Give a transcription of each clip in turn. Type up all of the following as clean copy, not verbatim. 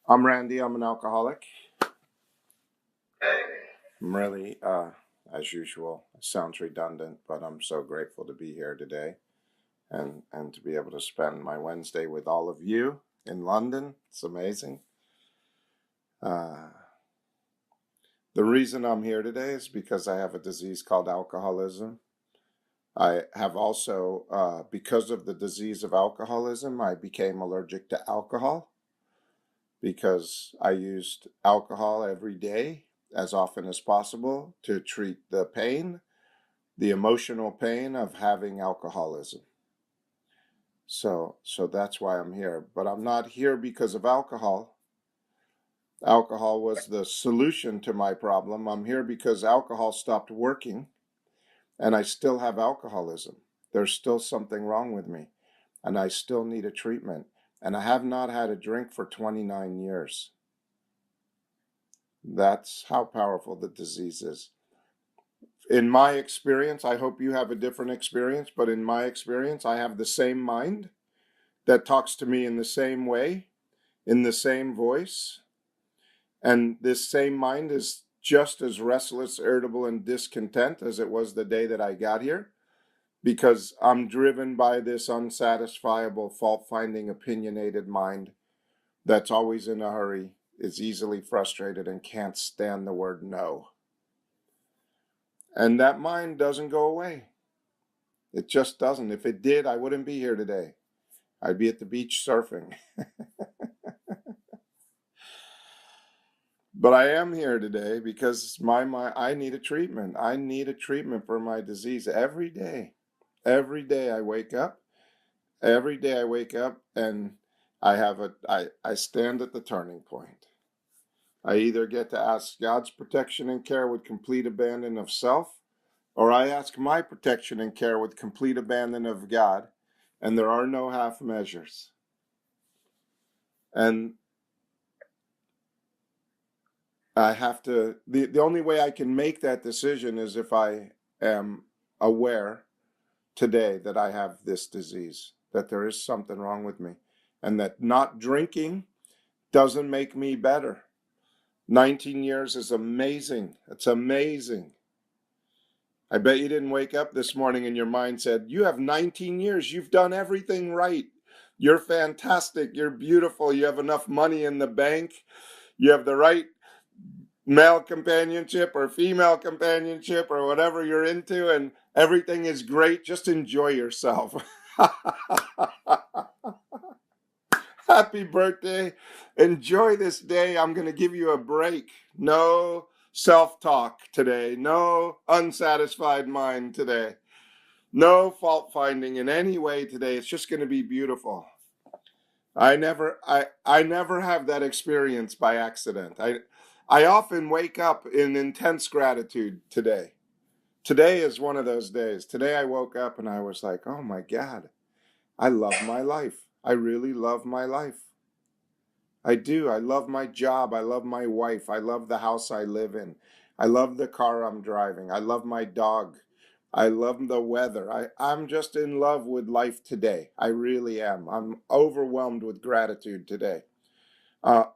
I'm Randy. I'm an alcoholic. I'm really, as usual, it sounds redundant, but I'm so grateful to be here today and to be able to spend my Wednesday with all of you in London. It's amazing. Uh, the reason I'm here today is because I have a disease called alcoholism. I have also, because of the disease of alcoholism, I became allergic to alcohol because I used alcohol every day as often as possible to treat the pain, the emotional pain of having alcoholism. So that's why I'm here. But I'm not here because of alcohol. Alcohol was the solution to my problem. I'm here because alcohol stopped working and I still have alcoholism. There's still something wrong with me and I still need a treatment. And I have not had a drink for 29 years. That's how powerful the disease is. In my experience, I hope you have a different experience, but in my experience, I have the same mind that talks to me in the same way, in the same voice. And this same mind is just as restless, irritable, and discontent as it was the day that I got here, because I'm driven by this unsatisfiable, fault-finding, opinionated mind that's always in a hurry, is easily frustrated, and can't stand the word no. And that mind doesn't go away. It just doesn't. If it did, I wouldn't be here today. I'd be at the beach surfing. But I am here today because I need a treatment. I need a treatment for my disease every day. Every day I wake up. Every day I wake up and I stand at the turning point. I either get to ask God's protection and care with complete abandon of self, or I ask my protection and care with complete abandon of God, and there are no half measures. And I have to, the only way I can make that decision is if I am aware today that I have this disease, that there is something wrong with me, and that not drinking doesn't make me better. 19 years is amazing. It's amazing. I bet you didn't wake up this morning and your mind said, you have 19 years. You've done everything right. You're fantastic. You're beautiful. You have enough money in the bank. You have the right male companionship or female companionship or whatever you're into, and everything is great. Just enjoy yourself. Happy birthday. Enjoy this day. I'm going to give you a break. No self-talk today. No unsatisfied mind today. No fault finding in any way today. It's just going to be beautiful. I never have that experience by accident. I often wake up in intense gratitude today. Today is one of those days. Today I woke up and I was like, oh my God, I love my life. I really love my life. I do. I love my job. I love my wife. I love the house I live in. I love the car I'm driving. I love my dog. I love the weather. I'm just in love with life today. I really am. I'm overwhelmed with gratitude today. Uh,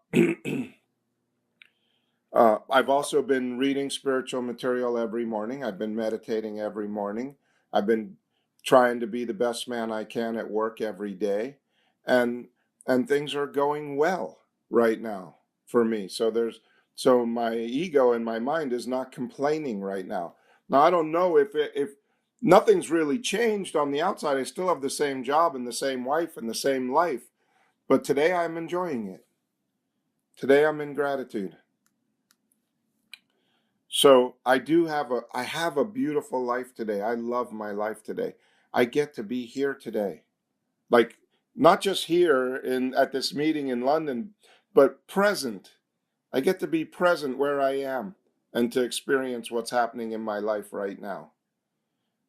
I've also been reading spiritual material every morning. I've been meditating every morning. I've been trying to be the best man I can at work every day. And things are going well right now for me. So my ego and my mind is not complaining right now. Now I don't know if nothing's really changed on the outside. I still have the same job and the same wife and the same life. But today I'm enjoying it. Today I'm in gratitude. So I have a beautiful life today. I love my life today. I get to be here today. Like not just here at this meeting in London, but present. I get to be present where I am and to experience what's happening in my life right now.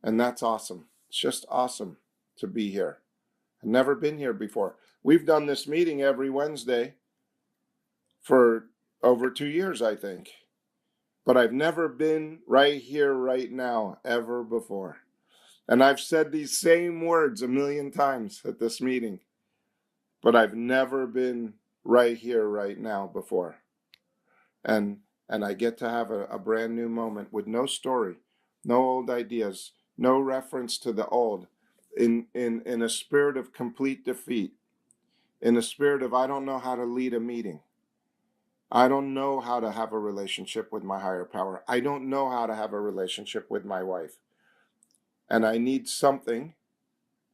And that's awesome. It's just awesome to be here. I've never been here before. We've done this meeting every Wednesday for over 2 years, I think. But I've never been right here, right now, ever before. And I've said these same words a million times at this meeting, but I've never been right here, right now before. And I get to have a brand new moment with no story, no old ideas, no reference to the old, in a spirit of complete defeat, in a spirit of I don't know how to lead a meeting. I don't know how to have a relationship with my higher power. I don't know how to have a relationship with my wife. And I need something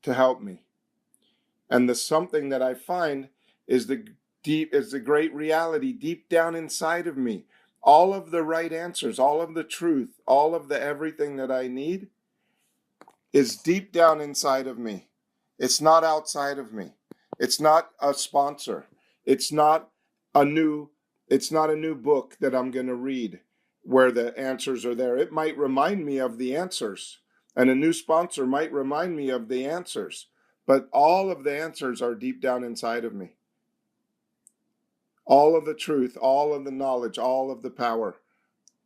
to help me. And the something that I find is the great reality deep down inside of me. All of the right answers, all of the truth, all of the everything that I need is deep down inside of me. It's not outside of me. It's not a sponsor. It's not a new book that I'm going to read where the answers are there. It might remind me of the answers, and a new sponsor might remind me of the answers, but all of the answers are deep down inside of me. All of the truth, all of the knowledge, all of the power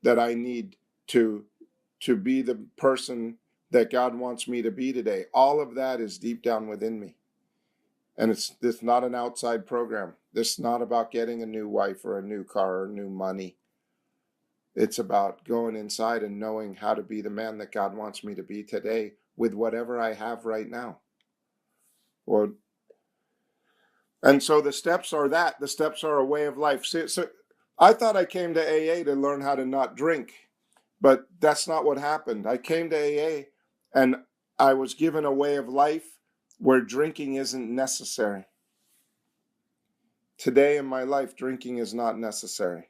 that I need to be the person that God wants me to be today. All of that is deep down within me. And it's not an outside program. This is not about getting a new wife or a new car or new money. It's about going inside and knowing how to be the man that God wants me to be today with whatever I have right now. And so the steps are that. The steps are a way of life. So I thought I came to AA to learn how to not drink, but that's not what happened. I came to AA and I was given a way of life where drinking isn't necessary. Today in my life, drinking is not necessary.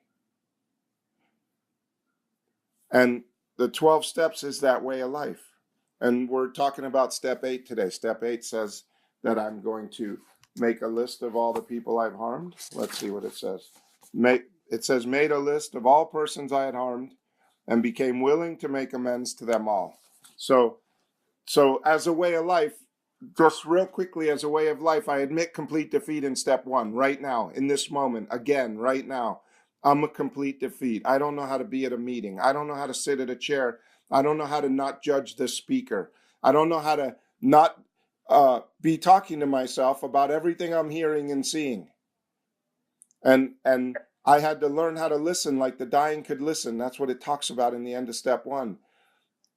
And the 12 steps is that way of life. And we're talking about step 8 today. Step 8 says that I'm going to make a list of all the people I've harmed. Let's see what it says. It says, made a list of all persons I had harmed and became willing to make amends to them all. So as a way of life, just real quickly, as a way of life, I admit complete defeat in step 1 right now, in this moment, again, right now. I'm a complete defeat. I don't know how to be at a meeting. I don't know how to sit at a chair. I don't know how to not judge the speaker. I don't know how to not be talking to myself about everything I'm hearing and seeing. And I had to learn how to listen like the dying could listen. That's what it talks about in the end of step 1.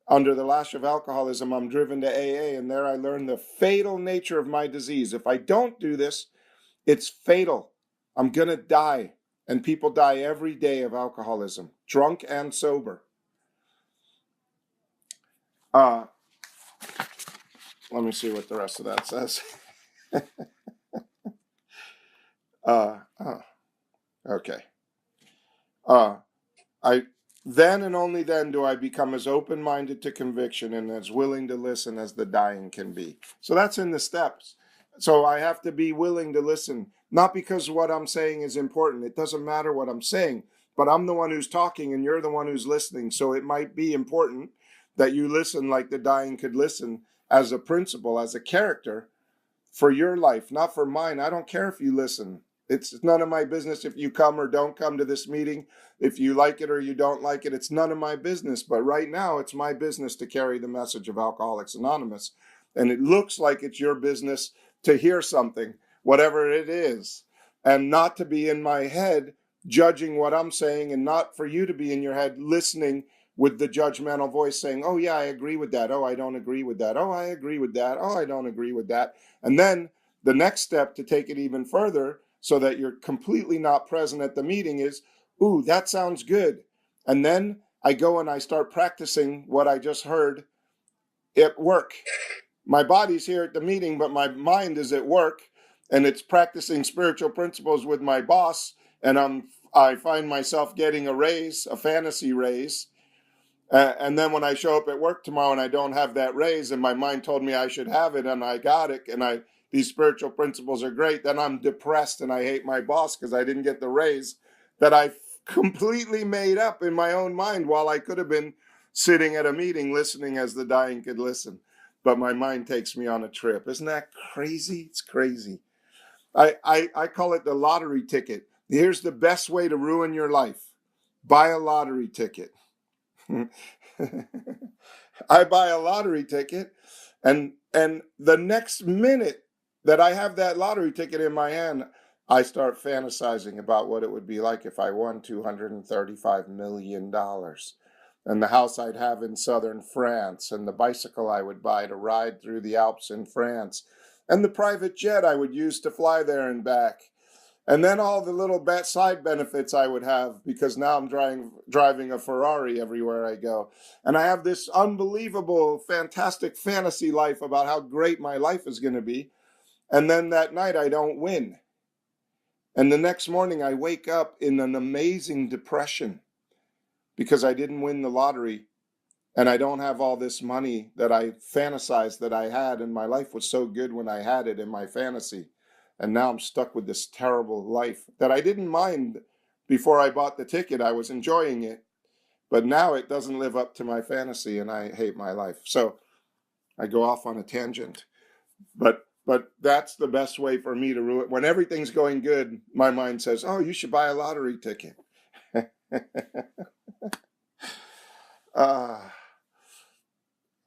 Under the lash of alcoholism, I'm driven to AA, and there I learned the fatal nature of my disease. If I don't do this, it's fatal. I'm going to die. And people die every day of alcoholism, drunk and sober. Let me see what the rest of that says. Okay. Then and only then do I become as open-minded to conviction and as willing to listen as the dying can be. So that's in the steps. So I have to be willing to listen, not because what I'm saying is important. It doesn't matter what I'm saying, but I'm the one who's talking and you're the one who's listening. So it might be important that you listen like the dying could listen as a principle, as a character for your life, not for mine. I don't care if you listen. It's none of my business if you come or don't come to this meeting. If you like it or you don't like it, it's none of my business. But right now, it's my business to carry the message of Alcoholics Anonymous. And it looks like it's your business to hear something, whatever it is, and not to be in my head judging what I'm saying, and not for you to be in your head listening with the judgmental voice saying, oh, yeah, I agree with that. Oh, I don't agree with that. Oh, I agree with that. Oh, I don't agree with that. And then the next step to take it even further so that you're completely not present at the meeting is, ooh, that sounds good. And then I go and I start practicing what I just heard at work. My body's here at the meeting, but my mind is at work, and it's practicing spiritual principles with my boss. And I find myself getting a raise, a fantasy raise. And then when I show up at work tomorrow and I don't have that raise, and my mind told me I should have it, and I got it, and these spiritual principles are great, then I'm depressed and I hate my boss because I didn't get the raise that I completely made up in my own mind while I could have been sitting at a meeting listening as the dying could listen. But my mind takes me on a trip. Isn't that crazy? It's crazy. I call it the lottery ticket. Here's the best way to ruin your life. Buy a lottery ticket. I buy a lottery ticket, and the next minute that I have that lottery ticket in my hand, I start fantasizing about what it would be like if I won $235 million. And the house I'd have in southern France, and the bicycle I would buy to ride through the Alps in France, and the private jet I would use to fly there and back. And then all the little side benefits I would have, because now I'm driving a Ferrari everywhere I go. And I have this unbelievable, fantastic fantasy life about how great my life is going to be. And then that night I don't win. And the next morning I wake up in an amazing depression because I didn't win the lottery and I don't have all this money that I fantasized that I had, and my life was so good when I had it in my fantasy. And now I'm stuck with this terrible life that I didn't mind before I bought the ticket. I was enjoying it, but now it doesn't live up to my fantasy and I hate my life. So I go off on a tangent. But that's the best way for me to ruin it. When everything's going good, my mind says, oh, you should buy a lottery ticket.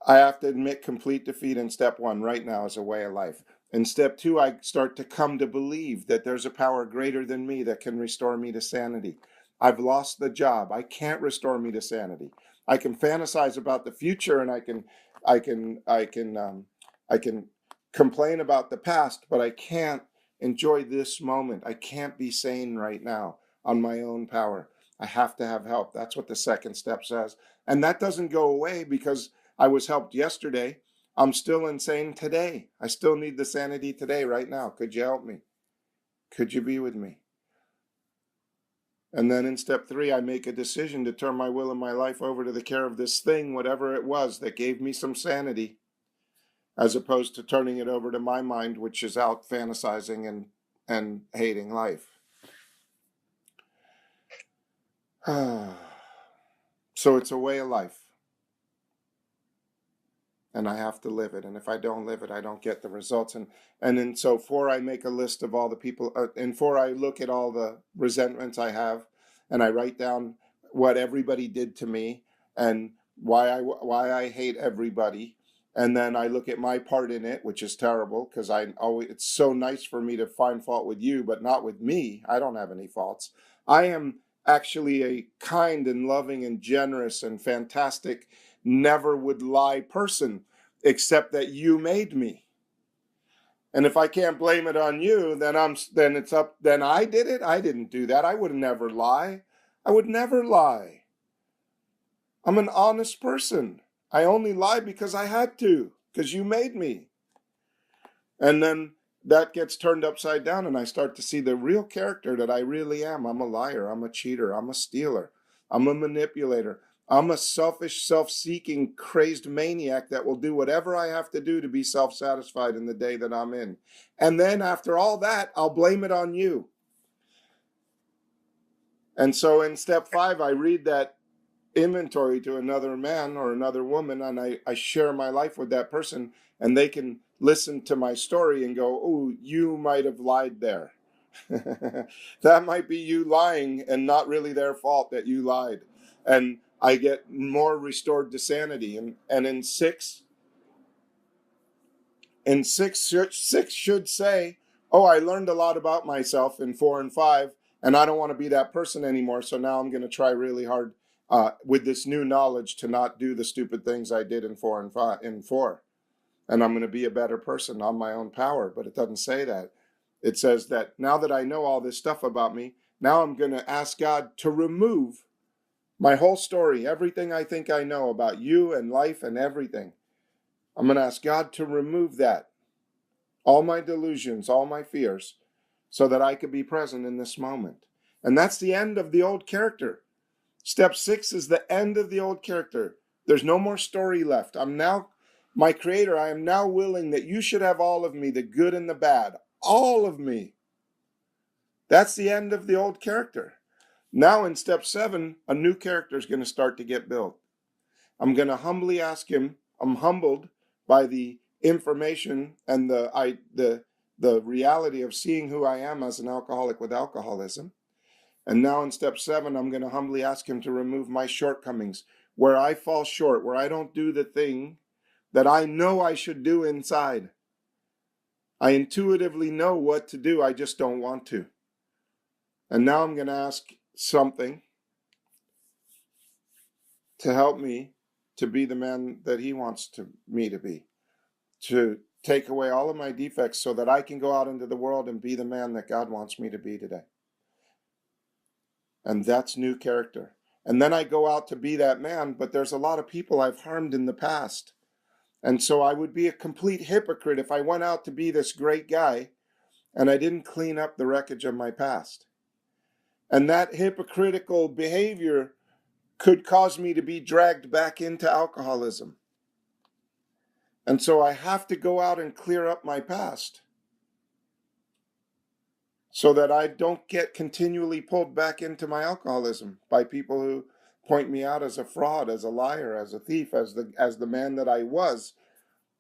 I have to admit complete defeat in step one right now is a way of life. In step two, I start to come to believe that there's a power greater than me that can restore me to sanity. I've lost the job. I can't restore me to sanity. I can fantasize about the future, and I can complain about the past, but I can't enjoy this moment. I can't be sane right now on my own power. I have to have help. That's what the second step says. And that doesn't go away because I was helped yesterday. I'm still insane today. I still need the sanity today, right now. Could you help me? Could you be with me? And then in step three, I make a decision to turn my will and my life over to the care of this thing, whatever it was that gave me some sanity, as opposed to turning it over to my mind, which is out fantasizing and hating life. So it's a way of life. And I have to live it. And if I don't live it, I don't get the results. And then so four, I make a list of all the people. And four, I look at all the resentments I have, and I write down what everybody did to me and why I hate everybody. And then I look at my part in it, which is terrible because it's so nice for me to find fault with you, but not with me. I don't have any faults. I am actually a kind and loving and generous and fantastic, never would lie person, except that you made me. And if I can't blame it on you, then I did it. I didn't do that. I would never lie. I would never lie. I'm an honest person. I only lie because I had to, because you made me. And then that gets turned upside down, and I start to see the real character that I really am. I'm a liar. I'm a cheater. I'm a stealer. I'm a manipulator. I'm a selfish, self-seeking, crazed maniac that will do whatever I have to do to be self-satisfied in the day that I'm in. And then after all that, I'll blame it on you. And so in step five, I read that inventory to another man or another woman, and I share my life with that person, and they can listen to my story and go, oh, you might have lied there. That might be you lying and not really their fault that you lied. And I get more restored to sanity. And in six should say, oh, I learned a lot about myself in 4 and 5, and I don't want to be that person anymore. So now I'm going to try really hard with this new knowledge to not do the stupid things I did in 4 and 5 in 4. And I'm going to be a better person on my own power. But it doesn't say that. It says that now that I know all this stuff about me, now I'm going to ask God to remove my whole story, everything I think I know about you and life and everything. I'm going to ask God to remove that, all my delusions, all my fears, so that I could be present in this moment. And that's the end of the old character. Step 6 is the end of the old character. There's no more story left. I'm now, my Creator, I am now willing that you should have all of me, the good and the bad, all of me. That's the end of the old character. Now in step 7, a new character is going to start to get built. I'm going to humbly ask him, I'm humbled by the information and the reality of seeing who I am as an alcoholic with alcoholism. And now in step 7, I'm going to humbly ask him to remove my shortcomings, where I fall short, where I don't do the thing that I know I should do inside. I intuitively know what to do. I just don't want to. And now I'm going to ask something to help me to be the man that he wants me to be, to take away all of my defects so that I can go out into the world and be the man that God wants me to be today. And that's new character. And then I go out to be that man, but there's a lot of people I've harmed in the past. And so I would be a complete hypocrite if I went out to be this great guy and I didn't clean up the wreckage of my past. And that hypocritical behavior could cause me to be dragged back into alcoholism. And so I have to go out and clear up my past so that I don't get continually pulled back into my alcoholism by people who point me out as a fraud, as a liar, as a thief, as the man that I was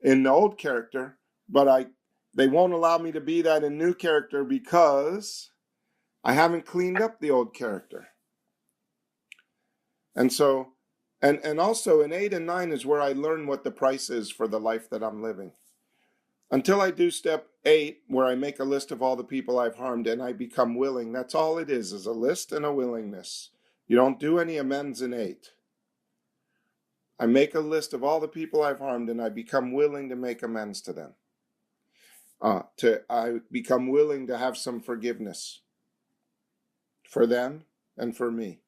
in the old character, but they won't allow me to be that in new character because I haven't cleaned up the old character. And so, and also in 8 and 9 is where I learn what the price is for the life that I'm living. Until I do step 8, where I make a list of all the people I've harmed and I become willing, that's all it is a list and a willingness. You don't do any amends in 8. I make a list of all the people I've harmed and I become willing to make amends to them. I become willing to have some forgiveness for them and for me.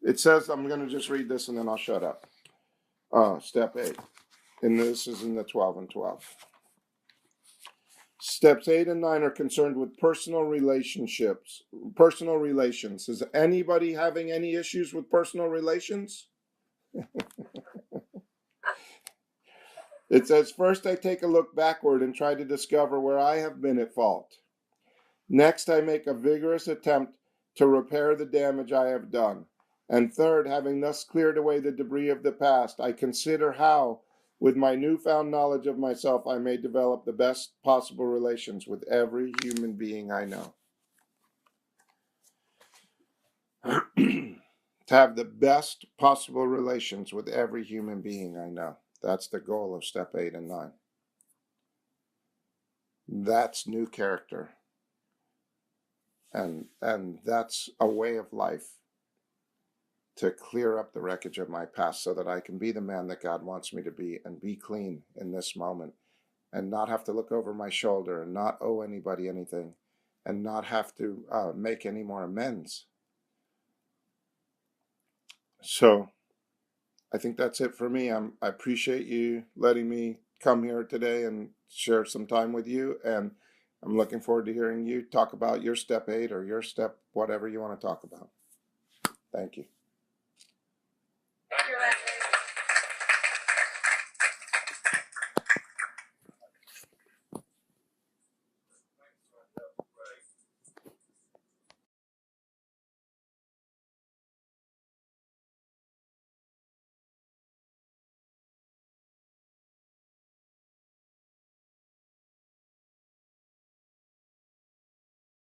It says, I'm going to just read this and then I'll shut up. Step 8. And this is in the 12 and 12. Steps 8 and 9 are concerned with personal relationships, personal relations. Is anybody having any issues with personal relations? It says, first I take a look backward and try to discover where I have been at fault. Next, I make a vigorous attempt to repair the damage I have done. And third, having thus cleared away the debris of the past, I consider how, with my newfound knowledge of myself, I may develop the best possible relations with every human being I know. To have the best possible relations with every human being I know. That's the goal of step 8 and 9. That's new character. And that's a way of life to clear up the wreckage of my past so that I can be the man that God wants me to be and be clean in this moment and not have to look over my shoulder and not owe anybody anything and not have to make any more amends. So I think that's it for me. I appreciate you letting me come here today and share some time with you. And I'm looking forward to hearing you talk about your step 8 or your step, whatever you want to talk about. Thank you.